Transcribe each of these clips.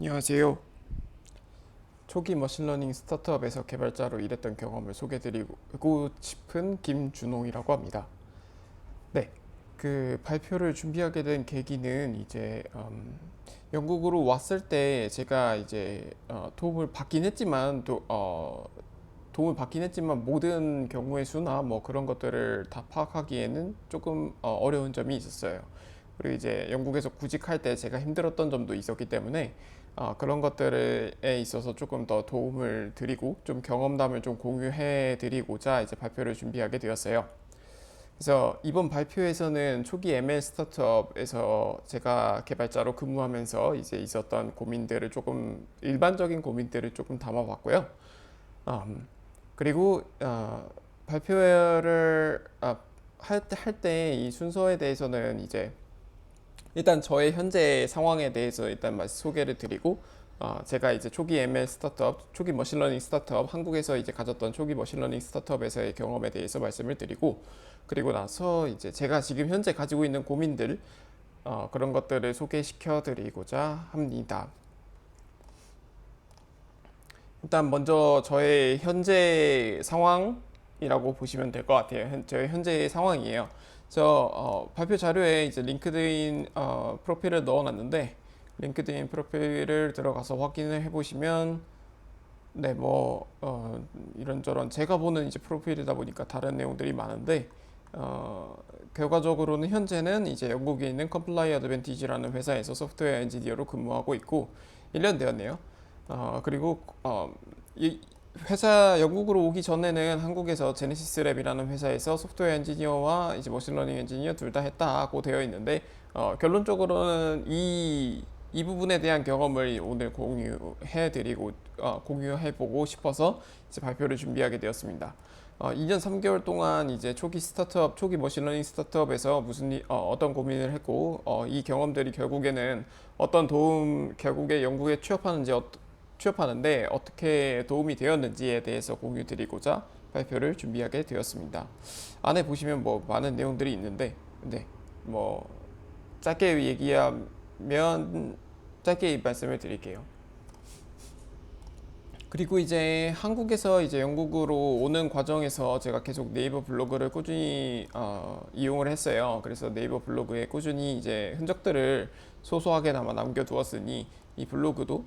안녕하세요. 초기 머신러닝 스타트업에서 개발자로 일했던 경험을 소개드리고 싶은 김준홍이라고 합니다. 네, 그 발표를 준비하게 된 계기는 이제 영국으로 왔을 때 제가 이제 도움을 받긴 했지만 도움을 받긴 했지만 모든 경우의 수나 뭐 그런 것들을 다 파악하기에는 조금 어려운 점이 있었어요. 그리고 이제 영국에서 구직할 때 제가 힘들었던 점도 있었기 때문에 그런 것들에 있어서 조금 더 도움을 드리고 좀 경험담을 좀 공유해 드리고자 이제 발표를 준비하게 되었어요. 그래서 이번 발표에서는 초기 ML 스타트업에서 제가 개발자로 근무하면서 이제 있었던 고민들을 조금 일반적인 고민들을 조금 담아봤고요. 음, 그리고 발표를 할 때 이 순서에 대해서는 이제 일단 저의 현재 상황에 대해서 일단 소개를 드리고 제가 이제 초기 ML 스타트업, 초기 머신러닝 스타트업, 한국에서 이제 가졌던 초기 머신러닝 스타트업에서의 경험에 대해서 말씀을 드리고 그리고 나서 이제 제가 지금 현재 가지고 있는 고민들 그런 것들을 소개시켜 드리고자 합니다. 일단 먼저 저의 현재 상황이라고 보시면 될 것 같아요. 저의 현재 상황이에요. 발표 자료에 이제 링크드인 프로필을 넣어놨는데 링크드인 프로필을 들어가서 확인을 해보시면 네, 이런저런 제가 보는 이제 프로필이다 보니까 다른 내용들이 많은데 어, 결과적으로는 현재는 이제 영국에 있는 컴플라이 어드밴티지라는 회사에서 소프트웨어 엔지니어로 근무하고 있고 1년 되었네요. 그리고 이 회사 영국으로 오기 전에는 한국에서 제네시스 랩이라는 회사에서 소프트웨어 엔지니어와 이제 머신러닝 엔지니어 둘 다 했다고 되어 있는데 결론적으로는 이 부분에 대한 경험을 오늘 공유해보고 싶어서 이제 발표를 준비하게 되었습니다. 2년 3개월 동안 이제 초기 머신러닝 스타트업에서 어떤 고민을 했고, 이 경험들이 결국에는 결국에 영국에 취업하는데 어떻게 도움이 되었는지에 대해서 공유드리고자 발표를 준비하게 되었습니다. 안에 보시면 뭐 많은 내용들이 있는데, 네, 뭐 짧게 얘기하면 짧게 말씀을 드릴게요. 그리고 이제 한국에서 이제 영국으로 오는 과정에서 제가 계속 네이버 블로그를 꾸준히 이용을 했어요. 그래서 네이버 블로그에 꾸준히 이제 흔적들을 소소하게나마 남겨두었으니 이 블로그도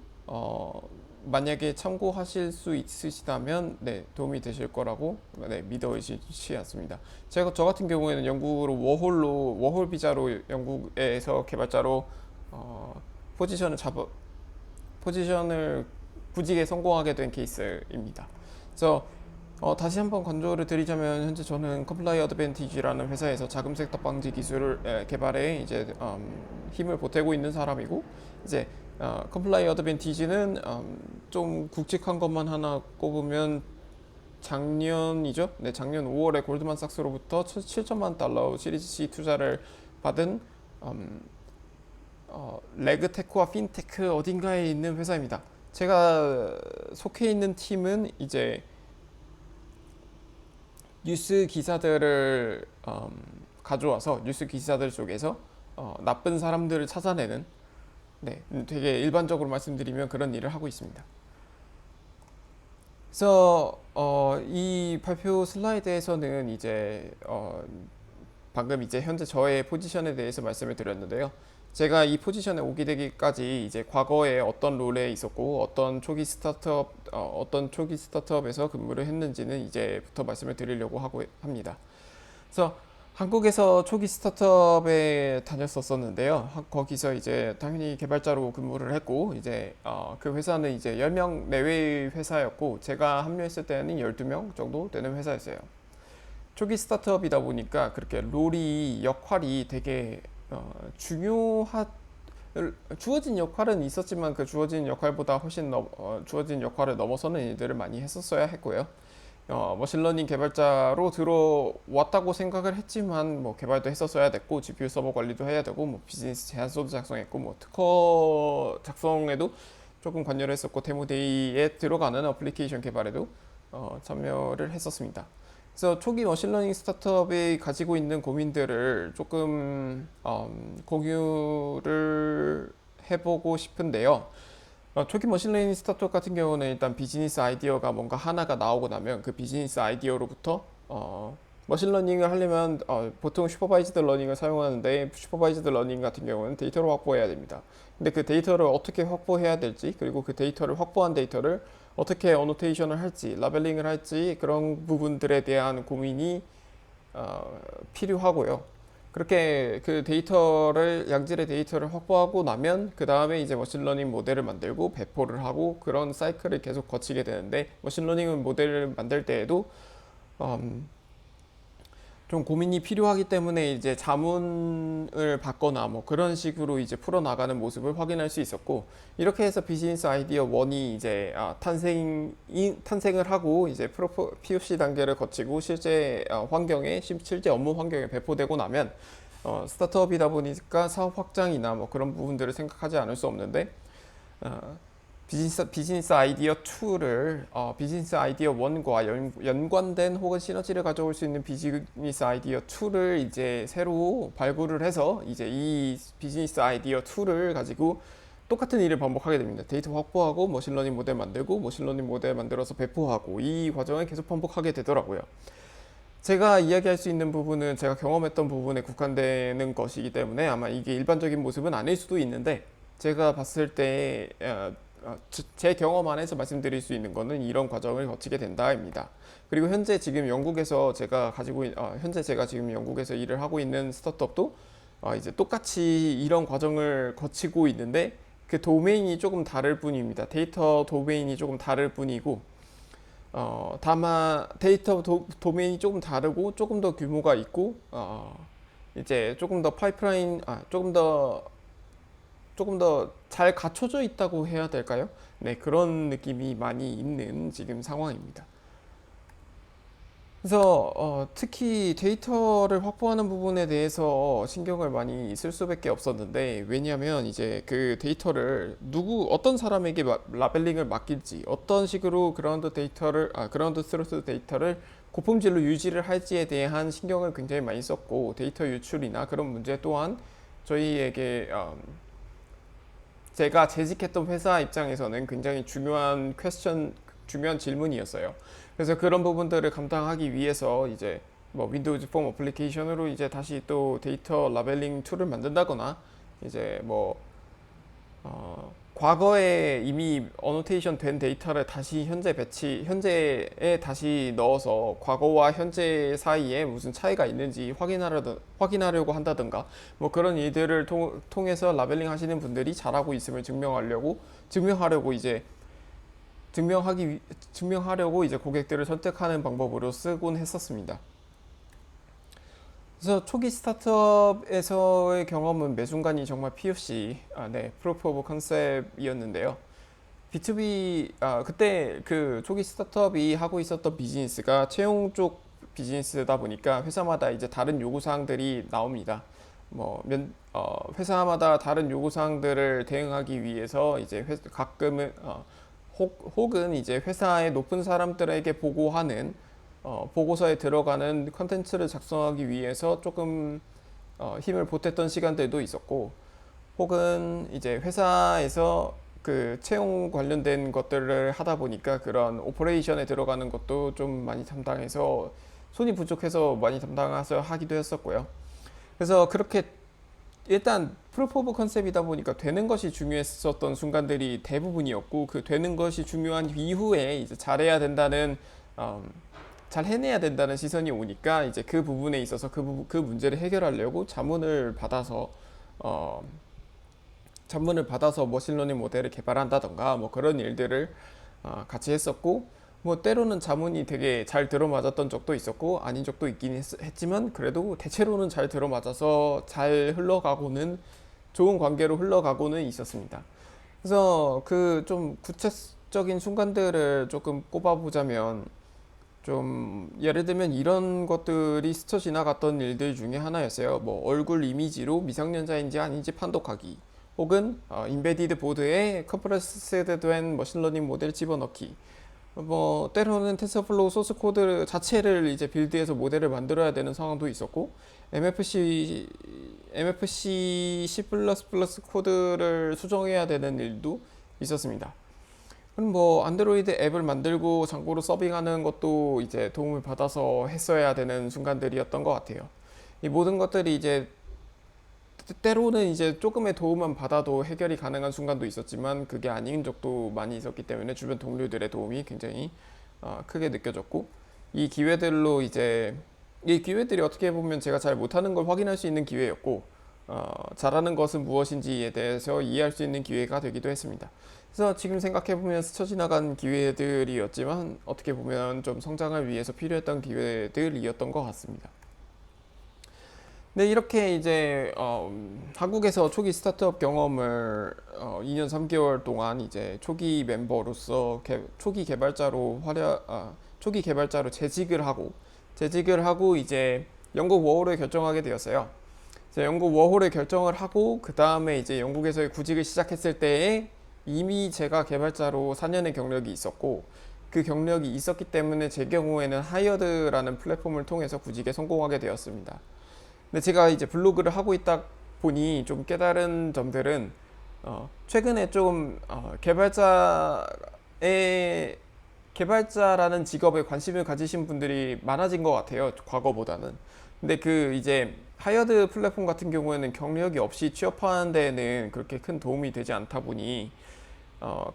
만약에 참고하실 수 있으시다면 네, 도움이 되실 거라고 네, 믿어 의심치 않습니다. 저 같은 경우에는 영국으로 워홀 비자로 영국에서 개발자로 어, 포지션을 잡 포지션을 구직에 성공하게 된 케이스입니다. 그래서 다시 한번 강조를 드리자면 현재 저는 컴플라이 어드밴티지라는 회사에서 자금 세탁 방지 기술을 개발에 이제 힘을 보태고 있는 사람이고 이제 컴플라이 어드밴티지는 좀 굵직한 것만 하나 꼽으면 작년이죠. 네, 작년 5월에 골드만삭스로부터 7천만 달러 시리즈 C 투자를 받은 음, 레그테크와 핀테크 어딘가에 있는 회사입니다. 제가 속해 있는 팀은 이제 뉴스 기사들을 가져와서 뉴스 기사들 쪽에서 나쁜 사람들을 찾아내는 네, 되게 일반적으로 말씀드리면 그런 일을 하고 있습니다. 그래서 이 발표 슬라이드에서는 이제 방금 이제 현재 저의 포지션에 대해서 말씀을 드렸는데요. 제가 이 포지션에 오게 되기까지 이제 과거에 어떤 롤에 있었고 어떤 초기 스타트업에서 근무를 했는지는 이제부터 말씀을 드리려고 하고 합니다. 그래서 한국에서 초기 스타트업에 다녔었는데요. 거기서 이제 당연히 개발자로 근무를 했고 이제 그 회사는 이제 10명 내외의 회사였고 제가 합류했을 때는 12명 정도 되는 회사였어요. 초기 스타트업이다 보니까 그렇게 역할이 되게 중요한 주어진 역할은 있었지만 그 주어진 역할보다 주어진 역할을 넘어서는 일들을 많이 했었어야 했고요. 머신러닝 개발자로 들어왔다고 생각을 했지만 뭐 개발도 했었어야 됐고 GPU 서버 관리도 해야 되고 뭐 비즈니스 제안서도 작성했고 뭐 특허 작성에도 조금 관여를 했었고 데모데이에 들어가는 어플리케이션 개발에도 참여를 했었습니다. 그래서 초기 머신러닝 스타트업이 가지고 있는 고민들을 조금 공유를 해보고 싶은데요. 초기 머신러닝 스타트업 같은 경우는 일단 비즈니스 아이디어가 뭔가 하나가 나오고 나면 그 비즈니스 아이디어로부터 머신러닝을 하려면 보통 슈퍼바이즈드 러닝을 사용하는데 슈퍼바이즈드 러닝 같은 경우는 데이터를 확보해야 됩니다. 근데 그 데이터를 어떻게 확보해야 될지 그리고 그 데이터를 확보한 데이터를 어떻게 어노테이션을 할지 라벨링을 할지 그런 부분들에 대한 고민이 필요하고요. 그렇게 그 데이터를 양질의 데이터를 확보하고 나면 그 다음에 이제 머신러닝 모델을 만들고 배포를 하고 그런 사이클을 계속 거치게 되는데 머신러닝 모델을 만들 때에도 음, 좀 고민이 필요하기 때문에 이제 자문을 받거나 뭐 그런 식으로 이제 풀어나가는 모습을 확인할 수 있었고 이렇게 해서 비즈니스 아이디어 1이 이제 탄생을 하고 이제 POC 단계를 거치고 실제 환경에 실제 업무 환경에 배포되고 나면 스타트업이다 보니까 사업 확장이나 뭐 그런 부분들을 생각하지 않을 수 없는데 어, 비즈니스 아이디어 2를 비즈니스 아이디어 1과 연관된 혹은 시너지를 가져올 수 있는 비즈니스 아이디어 2를 이제 새로 발굴을 해서 이제 이 비즈니스 아이디어 2를 가지고 똑같은 일을 반복하게 됩니다. 데이터 확보하고 머신러닝 모델 만들고 머신러닝 모델 만들어서 배포하고 이 과정을 계속 반복하게 되더라고요. 제가 이야기할 수 있는 부분은 제가 경험했던 부분에 국한되는 것이기 때문에 아마 이게 일반적인 모습은 아닐 수도 있는데 제가 봤을 때 제 경험 안에서 말씀드릴 수 있는 거는 이런 과정을 거치게 된다입니다. 그리고 현재 지금 영국에서 현재 제가 지금 영국에서 일을 하고 있는 스타트업도 이제 똑같이 이런 과정을 거치고 있는데 그 도메인이 조금 다를 뿐입니다. 데이터 도메인이 조금 다를 뿐이고 다만 도메인이 조금 다르고 조금 더 규모가 있고 이제 조금 더 파이프라인 조금 더 잘 갖춰져 있다고 해야 될까요? 네, 그런 느낌이 많이 있는 지금 상황입니다. 그래서 특히 데이터를 확보하는 부분에 대해서 신경을 많이 쓸 수밖에 없었는데 왜냐하면 이제 그 데이터를 어떤 사람에게 라벨링을 맡길지 어떤 식으로 그라운드 트루스 데이터를 고품질로 유지를 할지에 대한 신경을 굉장히 많이 썼고 데이터 유출이나 그런 문제 또한 저희에게 제가 재직했던 회사 입장에서는 굉장히 중요한 질문이었어요. 그래서 그런 부분들을 감당하기 위해서 이제 뭐 윈도우즈 폼 어플리케이션으로 이제 다시 또 데이터 라벨링 툴을 만든다거나 이제 뭐 과거에 이미 어노테이션 된 데이터를 다시 현재에 다시 넣어서 과거와 현재 사이에 무슨 차이가 있는지 확인하려고 한다든가 뭐 그런 일들을 통해서 라벨링 하시는 분들이 잘하고 있음을 증명하려고 이제 고객들을 선택하는 방법으로 쓰곤 했었습니다. 그래서 초기 스타트업에서의 경험은 매 순간이 정말 POC, 프로프 오브 컨셉이었는데요. 그때 그 초기 스타트업이 하고 있었던 비즈니스가 채용 쪽 비즈니스다 보니까 회사마다 이제 다른 요구사항들이 나옵니다. 회사마다 다른 요구사항들을 대응하기 위해서 이제 가끔은, 혹은 이제 회사의 높은 사람들에게 보고하는 보고서에 들어가는 컨텐츠를 작성하기 위해서 조금 힘을 보탰던 시간들도 있었고 혹은 이제 회사에서 그 채용 관련된 것들을 하다 보니까 그런 오퍼레이션에 들어가는 것도 좀 많이 담당해서 손이 부족해서 많이 담당해서 하기도 했었고요. 그래서 그렇게 일단 프루프 오브 컨셉이다 보니까 되는 것이 중요했었던 순간들이 대부분이었고 그 되는 것이 중요한 이후에 이제 잘 해내야 된다는 시선이 오니까 이제 그 부분에 있어서 그 문제를 해결하려고 어, 자문을 받아서 머신러닝 모델을 개발한다던가 뭐 그런 일들을 같이 했었고 뭐 때로는 자문이 되게 잘 들어맞았던 적도 있었고 아닌 적도 있긴 했지만 그래도 대체로는 잘 들어맞아서 잘 흘러가고는 좋은 관계로 흘러가고는 있었습니다. 그래서 그 좀 구체적인 순간들을 조금 꼽아보자면 좀 예를 들면 이런 것들이 스쳐 지나갔던 일들 중에 하나였어요. 뭐 얼굴 이미지로 미성년자인지 아닌지 판독하기, 혹은 인베디드 보드에 컴프레스드 된 머신러닝 모델 집어넣기. 뭐 때로는 텐서플로우 소스 코드 자체를 이제 빌드해서 모델을 만들어야 되는 상황도 있었고, MFC C++ 코드를 수정해야 되는 일도 있었습니다. 그럼 뭐 안드로이드 앱을 만들고 장고로 서빙하는 것도 이제 도움을 받아서 했어야 되는 순간들이었던 것 같아요. 이 모든 것들이 이제 때로는 이제 조금의 도움만 받아도 해결이 가능한 순간도 있었지만 그게 아닌 적도 많이 있었기 때문에 주변 동료들의 도움이 굉장히 크게 느껴졌고, 이 기회들로 이제 이 기회들이 어떻게 보면 제가 잘 못하는 걸 확인할 수 있는 기회였고, 잘하는 것은 무엇인지에 대해서 이해할 수 있는 기회가 되기도 했습니다. 그래서 지금 생각해보면 스쳐 지나간 기회들이었지만 어떻게 보면 좀 성장을 위해서 필요했던 기회들이었던 것 같습니다. 네, 이렇게 이제 한국에서 초기 스타트업 경험을 2년 3개월 동안 이제 초기 멤버로서 초기 개발자로 재직을 하고 이제 영국 워홀을 결정하게 되었어요. 이제 영국 워홀을 결정을 하고 그 다음에 이제 영국에서의 구직을 시작했을 때에 이미 제가 개발자로 4년의 경력이 있었고, 그 경력이 있었기 때문에 제 경우에는 하이어드라는 플랫폼을 통해서 구직에 성공하게 되었습니다. 근데 제가 이제 블로그를 하고 있다 보니 좀 깨달은 점들은, 최근에 좀 개발자라는 직업에 관심을 가지신 분들이 많아진 것 같아요, 과거보다는. 근데 그 이제 하이어드 플랫폼 같은 경우에는 경력이 없이 취업하는 데는 그렇게 큰 도움이 되지 않다 보니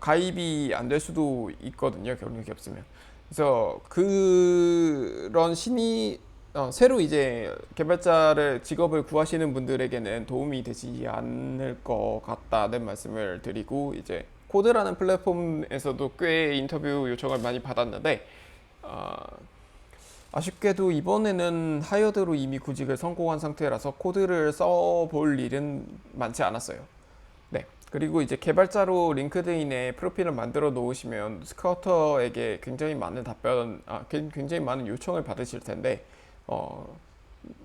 가입이 안 될 수도 있거든요, 경력이 없으면. 그래서 그런 새로 이제 개발자를 직업을 구하시는 분들에게는 도움이 되지 않을 것 같다는 말씀을 드리고, 이제 코드라는 플랫폼에서도 꽤 인터뷰 요청을 많이 받았는데, 아쉽게도 이번에는 하이어드로 이미 구직을 성공한 상태라서 코드를 써볼 일은 많지 않았어요. 네. 그리고 이제 개발자로 링크드인에 프로필을 만들어 놓으시면 스카우터에게 굉장히 많은 요청을 받으실 텐데,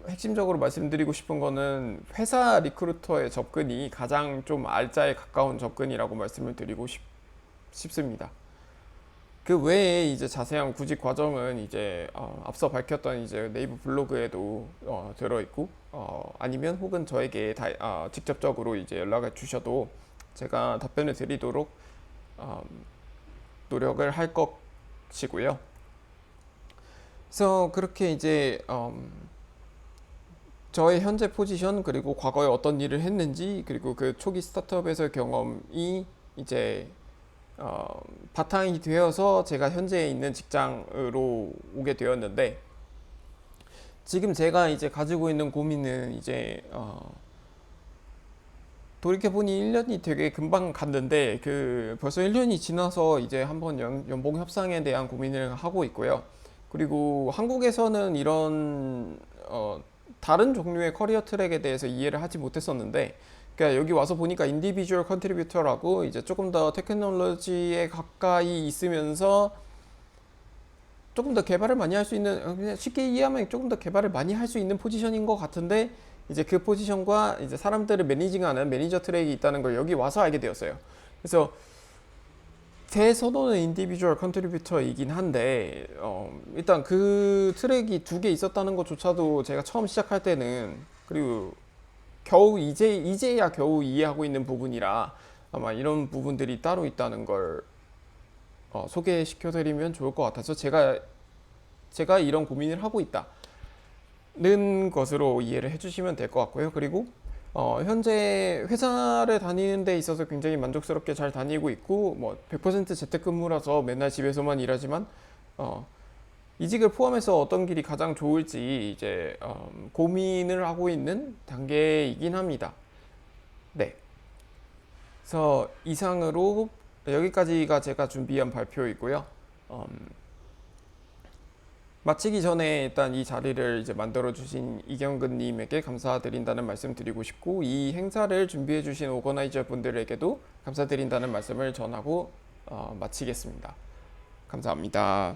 핵심적으로 말씀드리고 싶은 거는 회사 리크루터의 접근이 가장 좀 알짜에 가까운 접근이라고 말씀을 드리고 싶습니다. 그 외에 이제 자세한 구직 과정은 이제 앞서 밝혔던 이제 네이버 블로그에도 들어 있고, 아니면 혹은 저에게 직접적으로 이제 연락을 주셔도 제가 답변을 드리도록 노력을 할 것이고요. 그래서 그렇게 이제 저의 현재 포지션, 그리고 과거에 어떤 일을 했는지, 그리고 그 초기 스타트업에서의 경험이 이제 바탕이 되어서 제가 현재 있는 직장으로 오게 되었는데, 지금 제가 이제 가지고 있는 고민은 이제 돌이켜보니 1년이 되게 금방 갔는데, 벌써 1년이 지나서 이제 한번 연봉 협상에 대한 고민을 하고 있고요. 그리고 한국에서는 이런 다른 종류의 커리어 트랙에 대해서 이해를 하지 못했었는데, 그러니까 여기 와서 보니까 인디비주얼 컨트리뷰터라고 이제 조금 더 테크놀로지에 가까이 있으면서 조금 더 개발을 많이 할 수 있는, 그냥 쉽게 이해하면 조금 더 개발을 많이 할 수 있는 포지션인 것 같은데, 이제 그 포지션과 이제 사람들을 매니징하는 매니저 트랙이 있다는 걸 여기 와서 알게 되었어요. 그래서 제 선호는 인디비주얼 컨트리뷰터이긴 한데, 일단 그 트랙이 2개 있었다는 것조차도 제가 처음 시작할 때는, 그리고 이제야 겨우 이해하고 있는 부분이라 아마 이런 부분들이 따로 있다는 걸 소개시켜드리면 좋을 것 같아서 제가 이런 고민을 하고 있다는 것으로 이해를 해주시면 될 것 같고요. 그리고 현재 회사를 다니는 데 있어서 굉장히 만족스럽게 잘 다니고 있고, 뭐 100% 재택근무라서 맨날 집에서만 일하지만 이직을 포함해서 어떤 길이 가장 좋을지 이제 고민을 하고 있는 단계이긴 합니다. 네. 그래서 이상으로 여기까지가 제가 준비한 발표이고요. 마치기 전에 일단 이 자리를 이제 만들어주신 이경근님에게 감사드린다는 말씀 드리고 싶고, 이 행사를 준비해주신 오거나이저 분들에게도 감사드린다는 말씀을 전하고 마치겠습니다. 감사합니다.